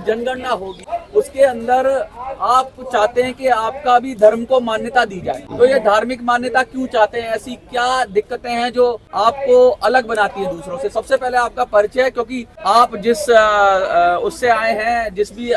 जनगणना होगी उसके अंदर आप चाहते हैं कि आपका भी धर्म को मान्यता दी जाए, तो ये धार्मिक मान्यता क्यों चाहते हैं? ऐसी क्या दिक्कतें हैं जो आपको अलग बनाती है दूसरों से? सबसे पहले आपका परिचय, क्योंकि आप जिस उससे आए हैं, जिस भी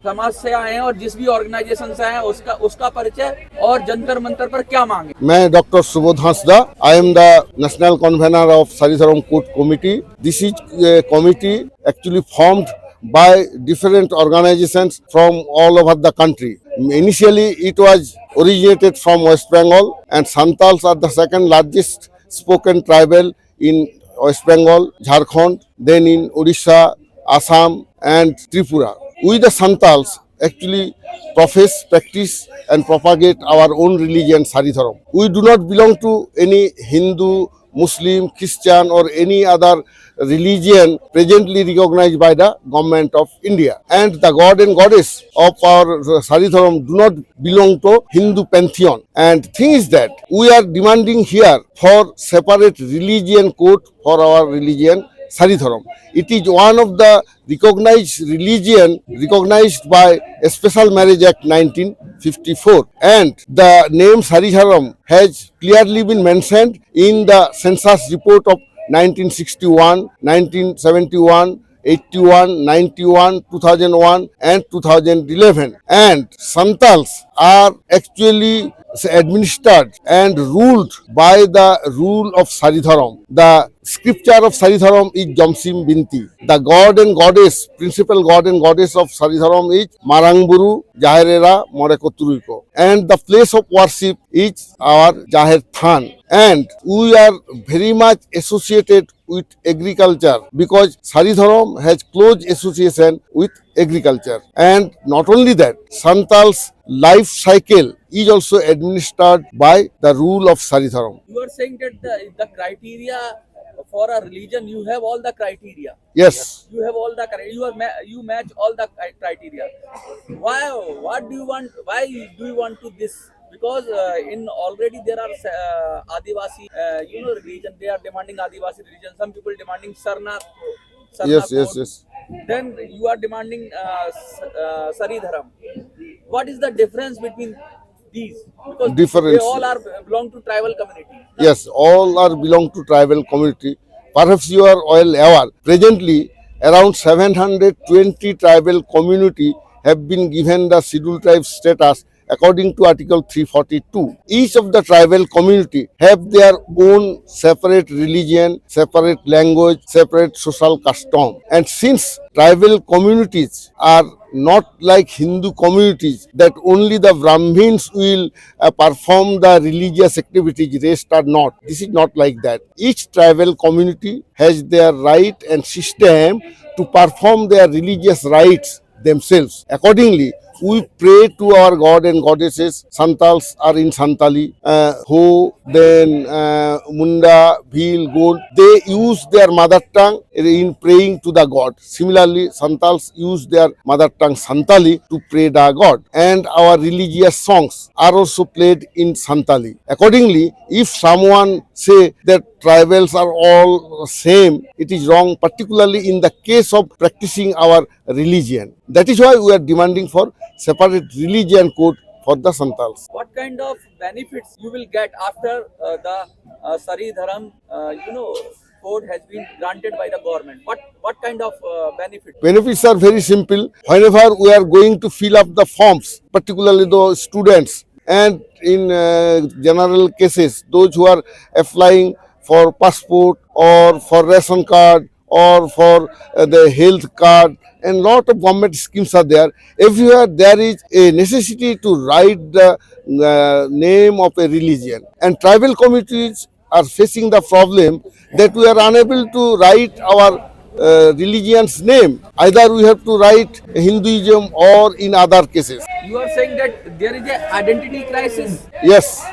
समाज से आए हैं और जिस भी ऑर्गेनाइजेशन से आए हैं, उसका परिचय और जंतर मंतर पर क्या मांगे। मैं doctor Subodh Hansda, I am the national convener of Saridharam court committee. This is a committee actually formed by different organizations from all over the country. Initially, it was originated from West Bengal, and Santals are the second largest spoken tribal in West Bengal, Jharkhand, then in Odisha, Assam, and Tripura. We the Santals actually profess, practice, and propagate our own religion, Saridharam. We do not belong to any Hindu, Muslim, Christian, or any other religion presently recognized by the government of India. And the god and goddess of our Saridharam do not belong to Hindu pantheon. And thing is that we are demanding here for separate religion code for our religion, Saridharam. It is one of the recognized religion recognized by a Special Marriage Act 1954, and the name Saridharam has clearly been mentioned in the census report of 1961, 1971, 81, 91, 2001 and 2011. And Santals are actually administered and ruled by the rule of Saridharam. The scripture of Saridharam is Jamsim Binti. The god and goddess, principal god and goddess of Saridharam is Marangburu Jaherera Morekoturuiko. And the place of worship is our Jaher Than. And we are very much associated with agriculture because Saridharam has close association with agriculture. And not only that, Santals life cycle is also administered by the rule of Saridharam. You are saying that the criteria for a religion, you have all the criteria. Yes. You have all the criteria. You match all the criteria. Why? What do you want? Why do you want to this? Because in already there are Adivasi, religion. They are demanding Adivasi religion. Some people demanding Sarna. Yes, code. yes, yes. Then you are demanding Saridharam. What is the difference between these? Because Difference. they all are belong to tribal community. Yes, all are belong to tribal community. Perhaps you are well aware. Presently, around 720 tribal community have been given the scheduled tribe status according to Article 342. Each of the tribal community have their own separate religion, separate language, separate social custom. And since tribal communities are not like Hindu communities that only the Brahmins will perform the religious activities, rest are not. This is not like that. Each tribal community has their right and system to perform their religious rites themselves. Accordingly, we pray to our god and goddesses. Santals are in Santali, Ho, then Munda, Bhil, Gond. They use their mother tongue in praying to the god. Similarly, Santals use their mother tongue Santali to pray the god. And our religious songs are also played in Santali. Accordingly, if someone say that tribals are all same, it is wrong, particularly in the case of practicing our religion. That is why we are demanding for separate religion code for the Santals. What kind of benefits you will get after the Saridharam, code has been granted by the government? What kind of benefits? Benefits are very simple. Whenever we are going to fill up the forms, particularly the students, and in general cases, those who are applying for passport or for ration card or for the health card, and lot of government schemes are there. Everywhere there is a necessity to write the name of a religion, and tribal communities are facing the problem that we are unable to write our religion's name. Either we have to write Hinduism or in other cases. You are saying that there is a identity crisis, Yes,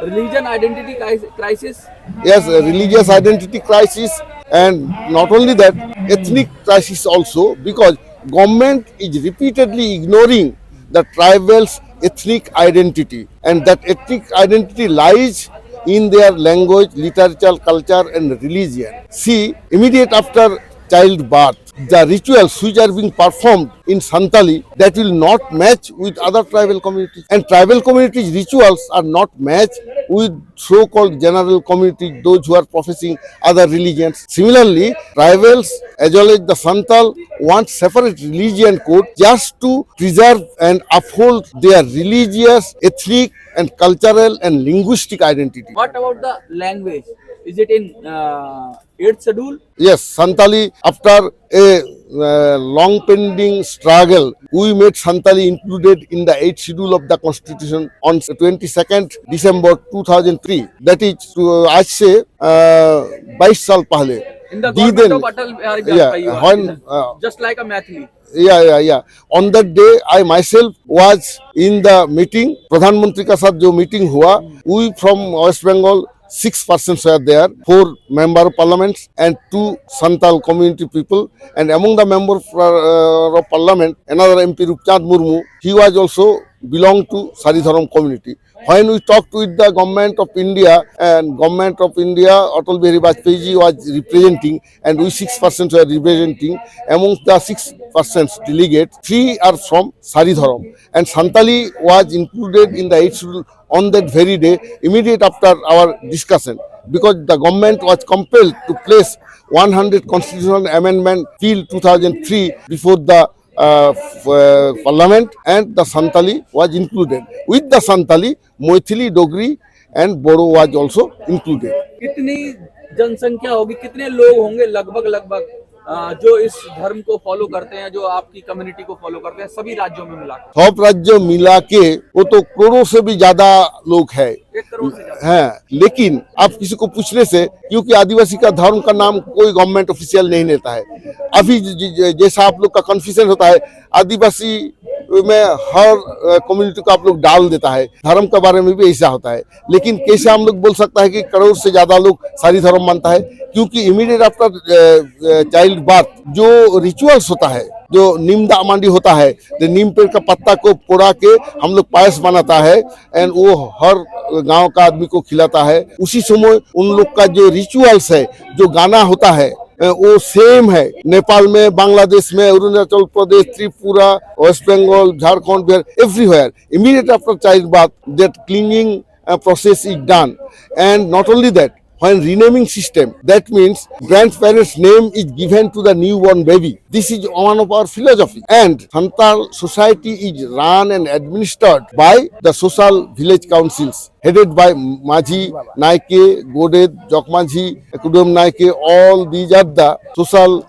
religion identity crisis. yes, a religious identity crisis, and not only that, ethnic crisis also, because government is repeatedly ignoring the tribals' ethnic identity, and that ethnic identity lies in their language, literature, culture, and religion. See, immediate after childbirth. The rituals which are being performed in Santali, that will not match with other tribal communities, and tribal communities rituals are not matched with so-called general community, those who are professing other religions. Similarly, tribals as well as the Santal want separate religion code just to preserve and uphold their religious, ethnic and cultural and linguistic identity. What about the language? Is it in 8th schedule? Yes, Santali, after a long pending struggle, we made Santali included in the 8th schedule of the constitution on 22nd December 2003. That is, आज से 22 साल पहले. In the the government दिन- of Atal Bihari Yeah, Vajpayee, when, just like a Maithili. Yeah. On that day, I myself was in the meeting. Pradhan Mantri का साथ जो meeting हुआ, we from West Bengal, 6 persons were there, 4 member of parliament and 2 Santal community people. And among the members of parliament, another MP Rupchand Murmu, he was also belong to Saridharam community. When we talked with the government of India, and government of India, Atal Bihari Vajpayee ji was representing, and we 6 persons were representing. Amongst the 6 persons delegates, 3 are from Saridharam, and Santali was included in the 8th schedule on that very day, immediate after our discussion, because the government was compelled to place 100 constitutional amendment bill 2003 before the parliament, and the Santali was included. With the Santali, Maithili, Dogri and Bodo was also included. कितनी जनसंख्या होगी, कितने लोग होंगे लगभग जो इस धर्म को फॉलो करते हैं, जो आपकी कम्युनिटी को फॉलो करते हैं, सभी राज्यों में मिला सब राज्य मिला के वो तो करोड़ों से भी ज्यादा लोग है 1 करोड़ से ज्यादा. हैं, लेकिन आप किसी को पूछने से, क्योंकि आदिवासी का धर्म का नाम कोई गवर्नमेंट ऑफिशियल नहीं लेता है. अभी जैसा आप लोग का कंफ्यूजन होता है, आदिवासी में हर कम्युनिटी को आप लोग डाल देता है, धर्म के बारे में भी ऐसा होता है. लेकिन कैसे हम लोग बोल सकता है कि करोड़ से ज्यादा लोग सारी धर्म मानता है? क्योंकि इमीडिएट आफ्टर चाइल्ड बर्थ जो रिचुअल्स होता है, जो नीम दामांडी होता है, तो नीम पेड़ का पत्ता को पोड़ा के हम लोग पायस बनाता है, एंड वो हर गांव का आदमी को खिलाता है. उसी समय उन लोग का जो रिचुअल्स है, जो गाना होता है, वो सेम है. नेपाल में, बांग्लादेश में, Arunachal Pradesh, Tripura, West Bengal, Jharkhand, Bihar, everywhere. Immediately after childbirth, that cleaning process is done, and not only that, when renaming system, that means grandparents' name is given to the newborn baby. This is one of our philosophy. And Santal society is run and administered by the social village councils, headed by Maji, Naike, Goded, Jokmaji, Kudum Naike. All these are the social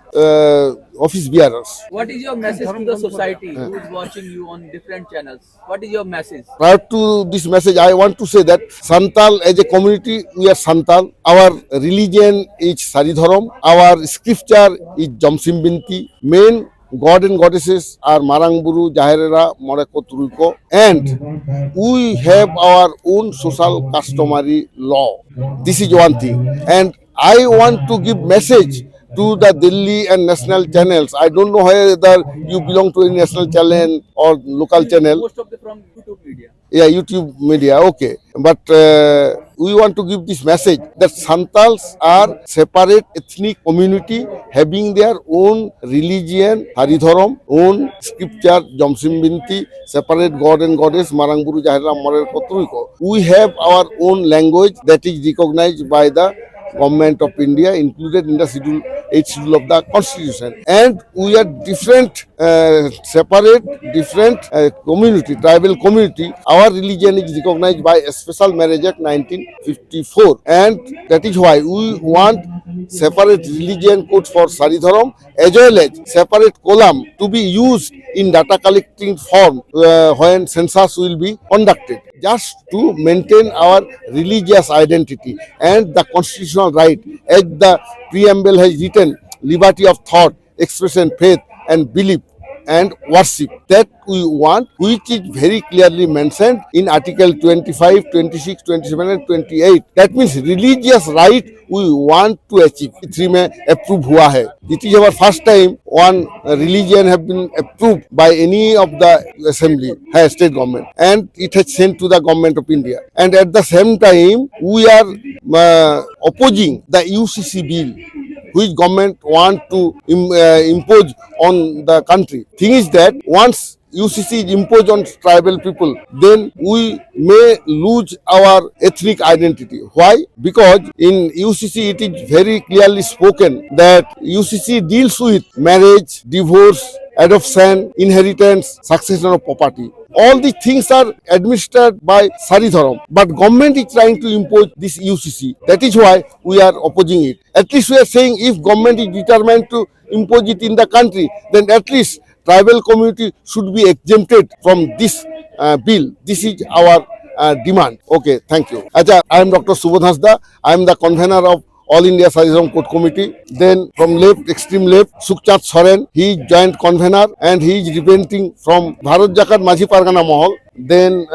office bearers. What is your message to the society who is watching you on different channels? What is your message? Prior to this message, I want to say that Santal as a community, we are Santal. Our religion is Saridharam. Our scripture is Jamsim Binti. Main God and goddesses are Marangburu, Jaherera, Moreko, Turuko. And we have our own social customary law. This is one thing. And I want to give message to the Delhi and national channels. I don't know whether you belong to any national channel or local channel. Most of them from YouTube media. Yeah, YouTube media, okay. But we want to give this message that Santals are separate ethnic community having their own religion, Haridharam, own scripture, Jamsim Binti, separate God and goddess, Marangburu, Jahera, Moreko, Turuko. We have our own language that is recognized by the Government of India, included in the 8th schedule of the Constitution. And we are different, separate, different community, tribal community. Our religion is recognized by a Special Marriage Act 1954. And that is why we want separate religion code for Saridharam as well as separate column to be used in data collecting form when census will be conducted, just to maintain our religious identity and the constitutional right, as the preamble has written, liberty of thought, expression, faith and belief and worship, that we want, which is very clearly mentioned in Article 25, 26, 27 and 28. That means religious right we want to achieve. 3 में approve हुआ है. It is our first time one religion have been approved by any of the assembly, state government, and it has sent to the government of India. And at the same time, we are opposing the UCC bill which government want to impose on the country. Thing is that once UCC is imposed on tribal people, then we may lose our ethnic identity. Why? Because in UCC it is very clearly spoken that UCC deals with marriage, divorce, adoption, inheritance, succession of property. All these things are administered by Saridharam, but government is trying to impose this UCC. That is why we are opposing it. At least we are saying if government is determined to impose it in the country, then at least tribal community should be exempted from this bill. This is our demand. Okay, thank you. Acha, I am Dr. Subodh Hasda. I am the convener of All India Saridharam Court Committee. Then from left, extreme left, Sukhchand Soren, he is joint convener and he is representing from Bharat Jakat Majhi Pargana Mahal. Then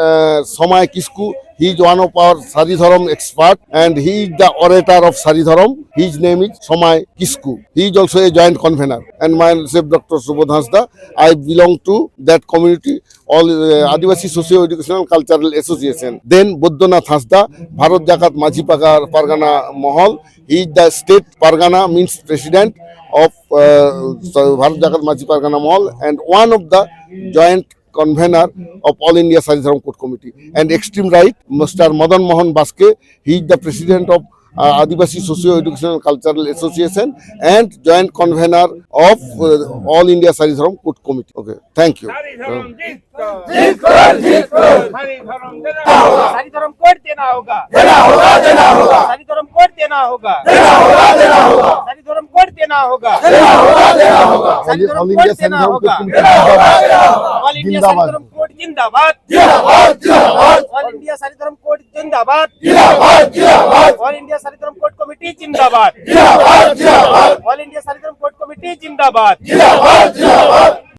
Somay Kisku, he is one of our Saridharam expert and he is the orator of Saridharam. His name is Somay Kisku. He is also a joint convener. And myself, Dr. Subodh Hasda, I belong to that community, all Adivasi Socio-Educational Cultural Association. Then Buddhanath Hasda, Bharat Jakat Majhi Pargana Mahal. He is the state Pargana, means president of Bharat Jakat Majhi Pargana Mahal and one of the joint convener of All India Saridharam Court Committee. And extreme right, Mr. Madan Mohan Baske, he is the president of Adivasi Socio-Educational Cultural Association and joint convener of All India Saridharam Court Committee. Okay, thank you. Saridharam code देना होगा सारीधरम code देना होगा सारीधरम code देना होगा सारीधरम code देना होगा all India सारीधरम code जिंदाबाद all India सारीधरम code जिंदाबाद ऑल इंडिया सारीधरम कोड कमेटी जिंदाबाद ऑल इंडिया सारीधरम कोड कमेटी जिंदाबाद